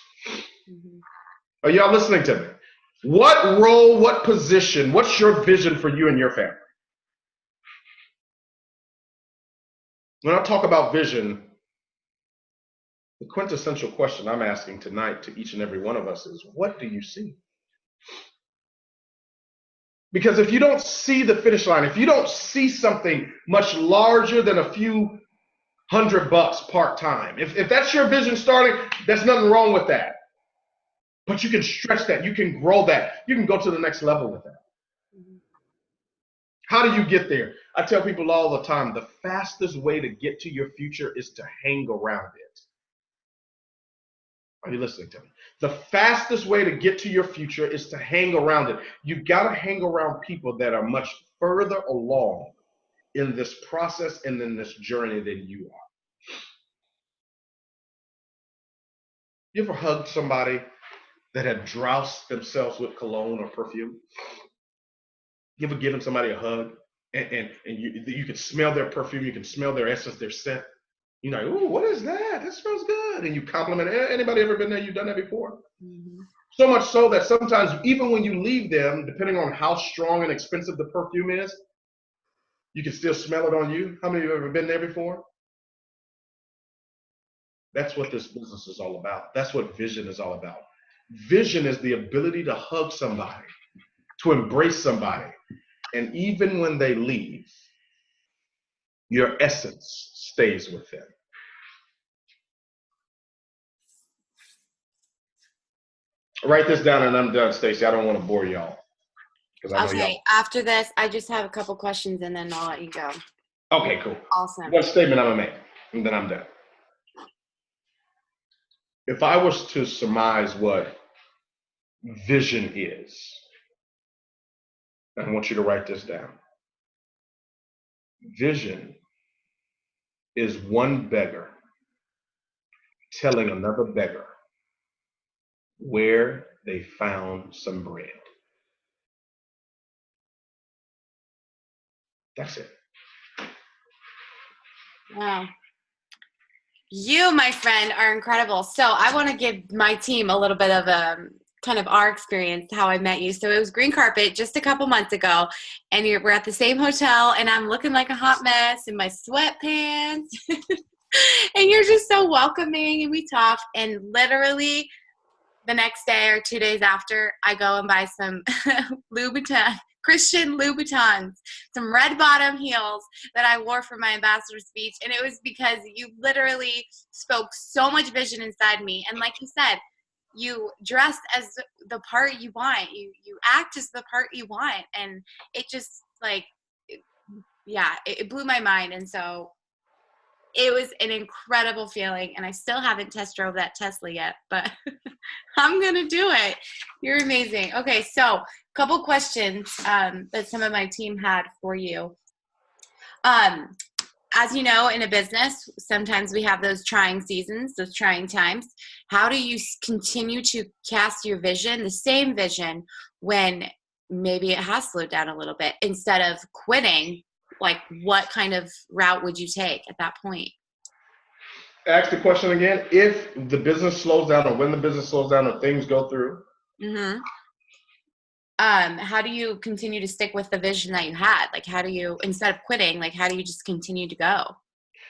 Mm-hmm. Are y'all listening to me? What role, what position, what's your vision for you and your family? When I talk about vision, the quintessential question I'm asking tonight to each and every one of us is, what do you see? Because if you don't see the finish line, if you don't see something much larger than a few $100 part-time, if that's your vision starting, there's nothing wrong with that. But you can stretch that, you can grow that, you can go to the next level with that. How do you get there? I tell people all the time, the fastest way to get to your future is to hang around it. Are you listening to me? The fastest way to get to your future is to hang around it. You've got to hang around people that are much further along in this process and in this journey than you are. You ever hugged somebody that had doused themselves with cologne or perfume? You ever given somebody a hug and you can smell their perfume, you can smell their essence, their scent? You're like, ooh, what is that? That smells good. And you compliment it. Anybody ever been there? You've done that before? Mm-hmm. So much so that sometimes even when you leave them, depending on how strong and expensive the perfume is, you can still smell it on you. How many of you have ever been there before? That's what this business is all about. That's what vision is all about. Vision is the ability to hug somebody, to embrace somebody. And even when they leave, your essence stays with them. Write this down and I'm done, Stacey. I don't want to bore y'all. Okay, after this, I just have a couple questions and then I'll let you go. Okay, cool. Awesome. One statement I'm going to make, and then I'm done. If I was to surmise what vision is, I want you to write this down. Vision is one beggar telling another beggar where they found some bread. That's it. Wow. You, my friend, are incredible. So I want to give my team a little bit of kind of our experience, how I met you. So it was green carpet just a couple months ago, and we're at the same hotel, and I'm looking like a hot mess in my sweatpants. And you're just so welcoming, and we talk, and literally the next day or 2 days after, I go and buy some Christian Louboutins, some red bottom heels that I wore for my ambassador speech. And it was because you literally spoke so much vision inside me. And like you said, you dressed as the part you want. You act as the part you want. And it just it blew my mind. And so it was an incredible feeling, and I still haven't test drove that Tesla yet, but I'm going to do it. You're amazing. Okay, so a couple questions that some of my team had for you. As you know, in a business, sometimes we have those trying seasons, those trying times. How do you continue to cast your vision, the same vision, when maybe it has slowed down a little bit? Instead of quitting, like, what kind of route would you take at that point? Ask the question again. If the business slows down, or when the business slows down, or things go through. Mm-hmm. How do you continue to stick with the vision that you had? Like, how do you, instead of quitting, like, how do you just continue to go?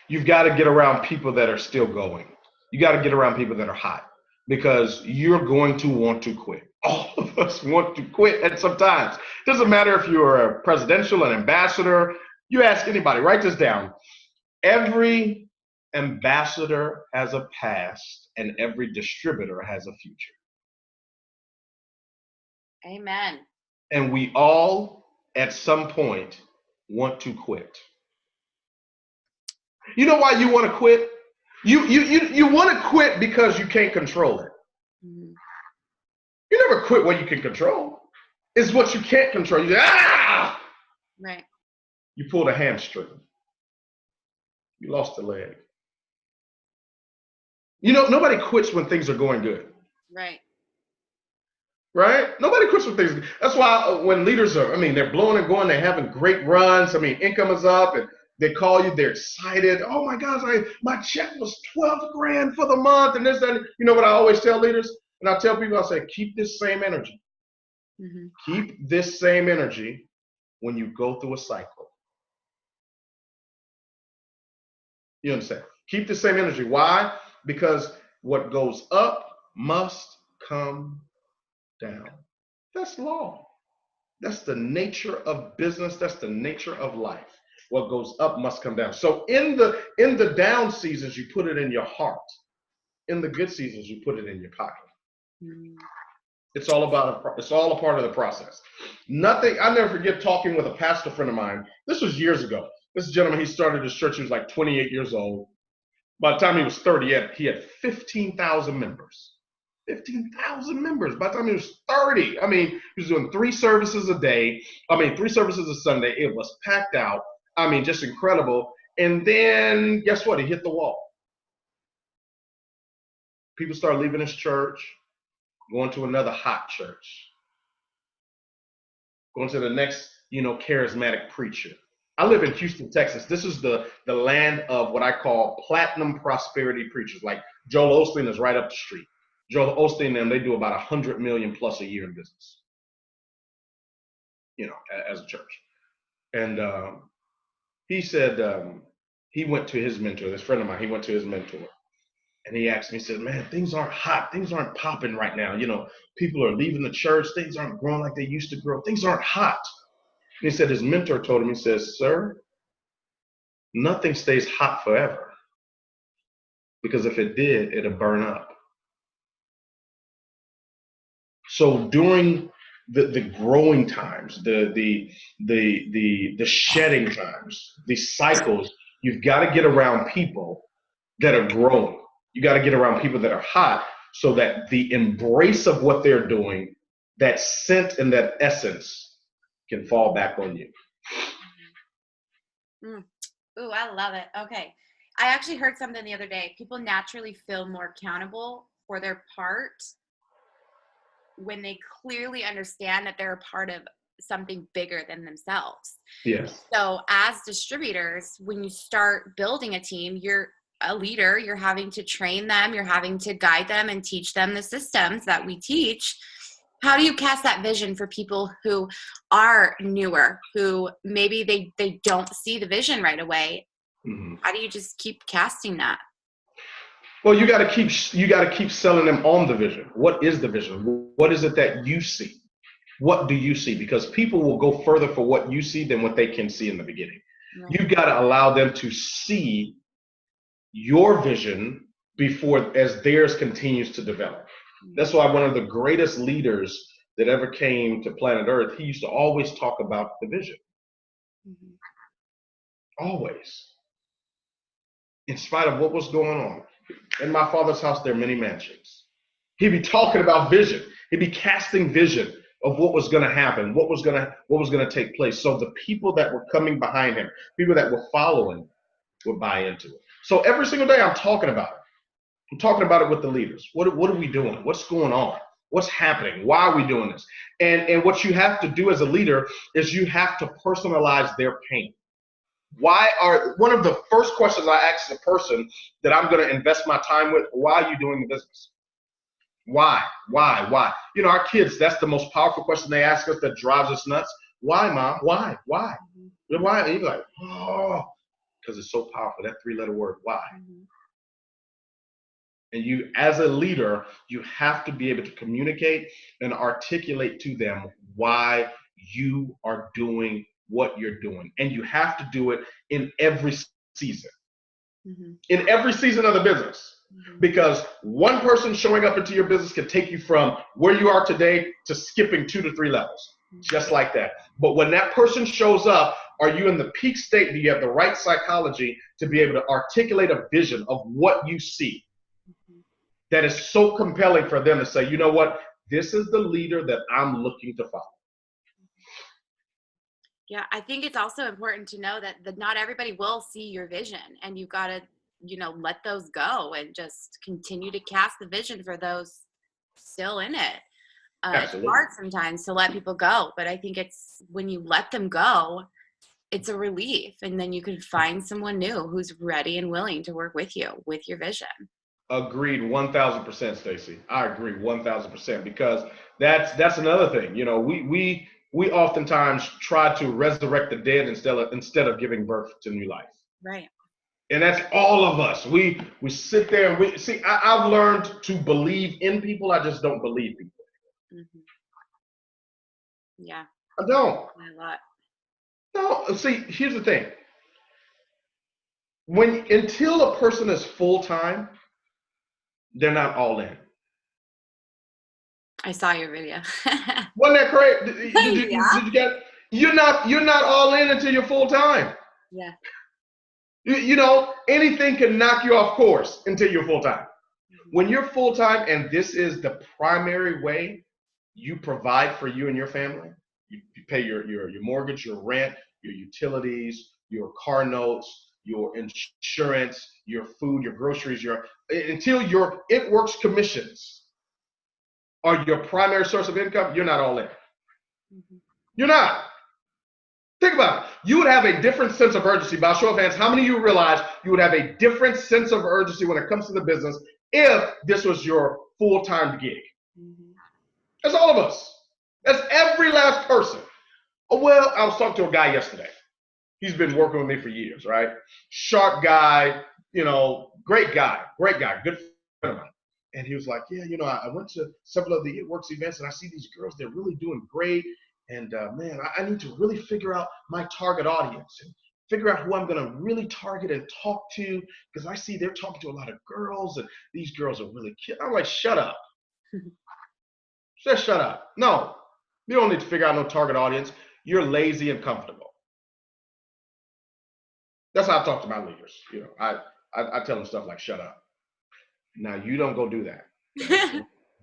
You've got to get around people that are still going. You got to get around people that are hot, because you're going to want to quit. All of us want to quit at some times. Doesn't matter if you're a presidential, an ambassador. You ask anybody, write this down. Every ambassador has a past, and every distributor has a future. Amen. And we all, at some point, want to quit. You know why you want to quit? You want to quit because you can't control it. Mm-hmm. You never quit what you can control. It's what you can't control. You say, ah! Right. You pulled a hamstring. You lost a leg. You know, nobody quits when things are going good. Right. Right? Nobody quits when things. That's why when leaders are, I mean, they're blowing and going, they're having great runs. I mean, income is up, and they call you, they're excited. Oh my gosh, my check was 12 grand for the month, and this, that. You know what I always tell leaders? And I tell people, I say, keep this same energy. Mm-hmm. Keep this same energy when you go through a cycle. You understand? Keep the same energy. Why? Because what goes up must come down. That's law. That's the nature of business. That's the nature of life. What goes up must come down. So in the down seasons, you put it in your heart. In the good seasons, you put it in your pocket. Mm. It's all a part of the process. Nothing. I never forget talking with a pastor friend of mine. This was years ago. This gentleman, he started his church. He was like 28 years old. By the time he was 30, he had 15,000 members. 15,000 members. By the time he was 30, I mean, he was doing 3 services a day. 3 services a Sunday. It was packed out. I mean, just incredible. And then guess what? He hit the wall. People started leaving his church, going to another hot church, going to the next, charismatic preacher. I live in Houston, Texas. This is the land of what I call platinum prosperity preachers. Like Joel Osteen is right up the street. Joel Osteen and them, they do about $100 million plus a year in business, as a church. And he said he went to his mentor, this friend of mine, he went to his mentor. And he asked me, he said, man, things aren't hot. Things aren't popping right now. People are leaving the church. Things aren't growing like they used to grow. Things aren't hot. And he said his mentor told him, he says, sir, nothing stays hot forever. Because if it did, it'll burn up. So during the growing times, the shedding times, the cycles, you've got to get around people that are growing. You got to get around people that are hot so that the embrace of what they're doing, that scent and that essence can fall back on you. Ooh, I love it. Okay. I actually heard something the other day. People naturally feel more accountable for their part when they clearly understand that they're a part of something bigger than themselves. Yes. So as distributors, when you start building a team, you're a leader, you're having to train them, you're having to guide them and teach them the systems that we teach. How do you cast that vision for people who are newer, who maybe they don't see the vision right away? Mm-hmm. How do you just keep casting that? Well, you got to keep selling them on the vision. What is the vision? What is it that you see? What do you see? Because people will go further for what you see than what they can see in the beginning. Right. You got to allow them to see your vision before as theirs continues to develop. That's why one of the greatest leaders that ever came to planet Earth, he used to always talk about the vision. Mm-hmm. Always. In spite of what was going on. In my Father's house, there are many mansions. He'd be talking about vision. He'd be casting vision of what was going to happen, what was going to take place. So the people that were coming behind him, people that were following, would buy into it. So every single day I'm talking about it. I'm talking about it with the leaders. What are we doing? What's going on? What's happening? Why are we doing this? And what you have to do as a leader is you have to personalize their pain. One of the first questions I ask a person that I'm going to invest my time with, why are you doing the business? Why? Our kids, that's the most powerful question they ask us that drives us nuts. Why, Mom? Why? Mm-hmm. Why? And you're like, oh, because it's so powerful, that 3-letter word, why? Mm-hmm. And you, as a leader, you have to be able to communicate and articulate to them why you are doing what you're doing. And you have to do it in every season. Mm-hmm. In every season of the business. Mm-hmm. Because one person showing up into your business can take you from where you are today to skipping 2 to 3 levels. Mm-hmm. Just like that. But when that person shows up, are you in the peak state? Do you have the right psychology to be able to articulate a vision of what you see? That is so compelling for them to say, you know what, this is the leader that I'm looking to follow. Yeah, I think it's also important to know that not everybody will see your vision, and you've got to, let those go and just continue to cast the vision for those still in it. It's hard sometimes to let people go, but I think it's when you let them go, it's a relief, and then you can find someone new who's ready and willing to work with you with your vision. Agreed, 1,000%, Stacey. I agree 1,000% because that's another thing. We oftentimes try to resurrect the dead instead of giving birth to new life. Right. And that's all of us. We sit there and we see. I've learned to believe in people. I just don't believe people. Mm-hmm. Yeah. I don't. A lot. No. See, here's the thing. Until a person is full time, they're not all in. I saw your video. Wasn't that correct? Did you get it? You're not all in until you're full time. Yeah. Anything can knock you off course until you're full time. When you're full time and this is the primary way you provide for you and your family, you pay your mortgage, your rent, your utilities, your car notes, your insurance, your food, your groceries, until your It Works commissions are your primary source of income, you're not all in. Mm-hmm. You're not. Think about it. You would have a different sense of urgency. By show of hands, how many of you realize you would have a different sense of urgency when it comes to the business if this was your full-time gig? Mm-hmm. That's all of us. That's every last person. Oh, well, I was talking to a guy yesterday. He's been working with me for years, right? Sharp guy, great guy, good friend of mine. And he was like, yeah, I went to several of the It Works events and I see these girls, they're really doing great. And man, I need to really figure out my target audience and figure out who I'm going to really target and talk to, because I see they're talking to a lot of girls and these girls are really cute. I'm like, shut up. Just shut up. No, you don't need to figure out no target audience. You're lazy and comfortable. That's how I talk to my leaders. I tell them stuff like, shut up. Now, you don't go do that.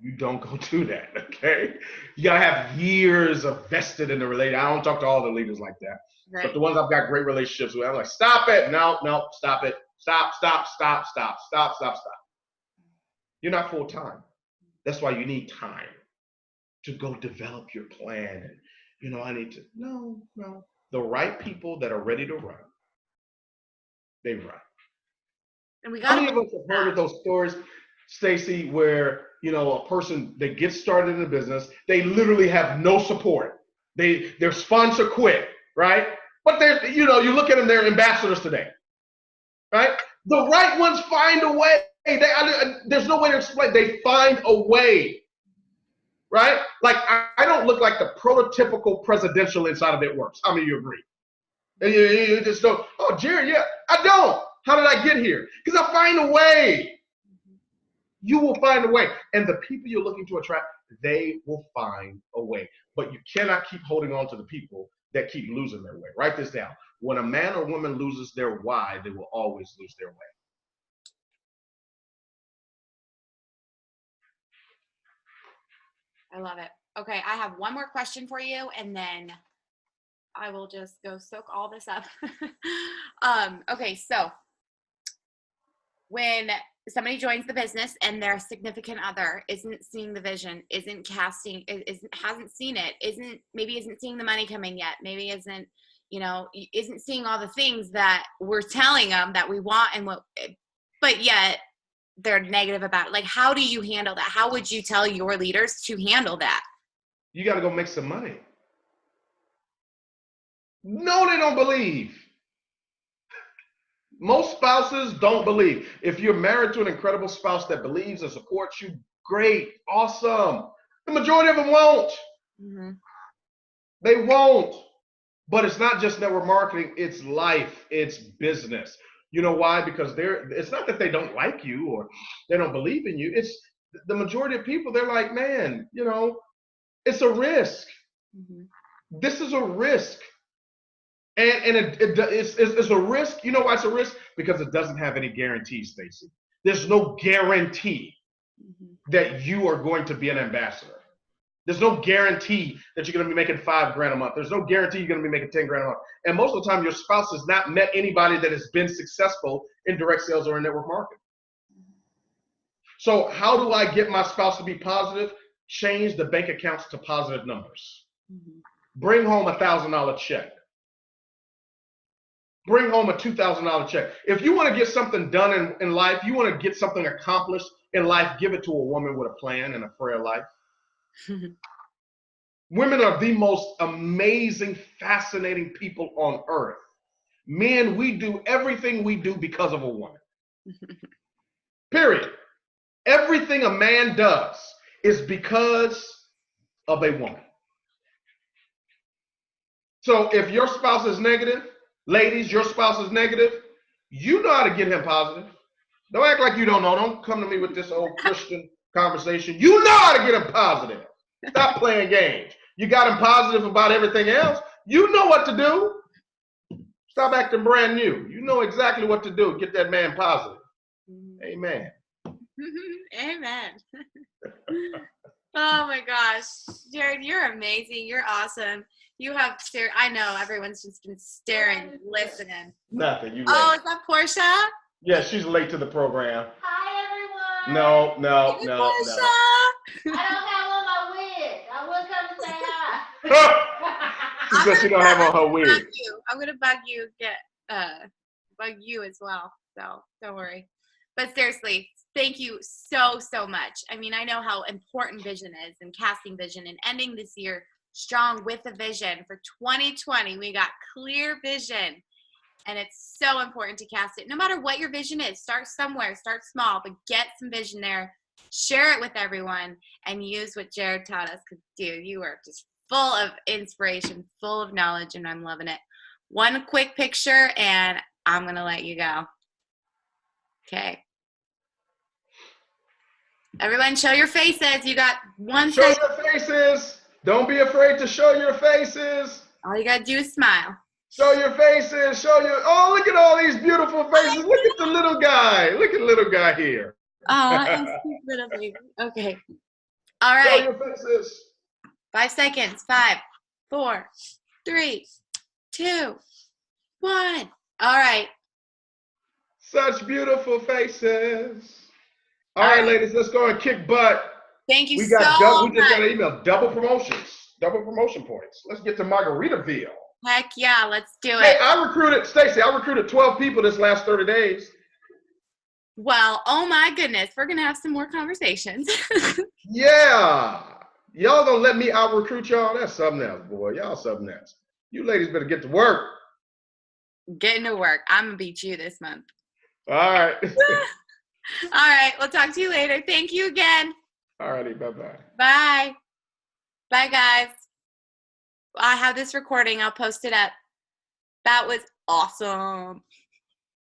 You don't go do that, okay? You got to have years of vested in the relationship. I don't talk to all the leaders like that. Right. But the ones I've got great relationships with, I'm like, stop it. No, stop it. Stop. You're not full time. That's why you need time to go develop your plan. And, I need to, no. The right people that are ready to run, they run. And how many of us have heard of those stories, Stacey, where a person, they get started in a business, they literally have no support. Their sponsor quit, right? But they're, you look at them, they're ambassadors today, right? The right ones find a way. There's no way to explain. They find a way, right? Like I don't look like the prototypical presidential inside of It Works. How many of you agree? And you just go, oh, Jerry, yeah, I don't. How did I get here? Because I find a way. You will find a way. And the people you're looking to attract, they will find a way. But you cannot keep holding on to the people that keep losing their way. Write this down. When a man or woman loses their why, they will always lose their way. I love it. Okay, I have one more question for you, and then I will just go soak all this up. Okay, so when somebody joins the business and their significant other isn't seeing the vision, hasn't seen it, maybe isn't seeing the money coming yet, maybe isn't seeing all the things that we're telling them that we want but yet they're negative about it. Like, how do you handle that? How would you tell your leaders to handle that? You got to go make some money. No, they don't believe. Most spouses don't believe. If you're married to an incredible spouse that believes and supports you, great, awesome. The majority of them won't. Mm-hmm. They won't. But it's not just network marketing, it's life, it's business. You know why? Because it's not that they don't like you or they don't believe in you. It's the majority of people, they're like, man, it's a risk. Mm-hmm. This is a risk. And it's a risk. You know why it's a risk? Because it doesn't have any guarantees, Stacey. There's no guarantee that you are going to be an ambassador. There's no guarantee that you're going to be making $5,000 a month. There's no guarantee you're going to be making $10,000 a month. And most of the time, your spouse has not met anybody that has been successful in direct sales or in network marketing. So how do I get my spouse to be positive? Change the bank accounts to positive numbers. Mm-hmm. Bring home a $1,000 check. Bring home a $2,000 check. If you want to get something done in life, you want to get something accomplished in life, give it to a woman with a plan and a prayer life. Women are the most amazing, fascinating people on earth. Men, we do everything we do because of a woman. Period. Everything a man does is because of a woman. So if your spouse is negative, ladies, your spouse is negative, you know how to get him positive. Don't act like you don't know. Don't come to me with this old Christian conversation. You know how to get him positive. Stop playing games. You got him positive about everything else. You know what to do. Stop acting brand new. You know exactly what to do. Get that man positive. Amen. Amen. Oh my gosh. Jarrod, you're amazing. You're awesome. You have, I know everyone's just been staring, listening. Nothing. You. Oh, is that Portia? Yeah, she's late to the program. Hi, everyone. No. Portia. I don't have on my wig. I will come say hi. She said she don't have on her wig. I'm gonna bug you, bug you as well. So don't worry. But seriously, thank you so much. I mean, I know how important vision is and casting vision and ending this year strong with a vision for 2020. We got clear vision, and it's so important to cast it. No matter what your vision is, start somewhere, start small, but get some vision there. Share it with everyone and use what Jarrod taught us, because, dude, you are just full of inspiration, full of knowledge, and I'm loving it. One quick picture, and I'm going to let you go. Okay. Everyone, show your faces. You got 1 second. Show your faces. Don't be afraid to show your faces. All you got to do is smile. Show your faces. Oh, look at all these beautiful faces. Look at the little guy. Look at little guy here. Oh, it's so beautiful. Okay. All right. Show your faces. 5 seconds. 5, 4, 3, 2, 1. All right. Such beautiful faces. All right, ladies, let's go and kick butt. Thank you we so just much. got an email. Double promotion points. Let's get to Margaritaville. Heck yeah, let's do it. Hey, Stacey, I recruited 12 people this last 30 days. Well, oh my goodness, we're going to have some more conversations. Yeah. Y'all gonna let me out-recruit y'all? That's something else, boy. Y'all something else. You ladies better get to work. Getting to work. I'm going to beat you this month. All right. All right, we'll talk to you later. Thank you again. All righty, bye-bye. Bye. Bye, guys. I have this recording. I'll post it up. That was awesome.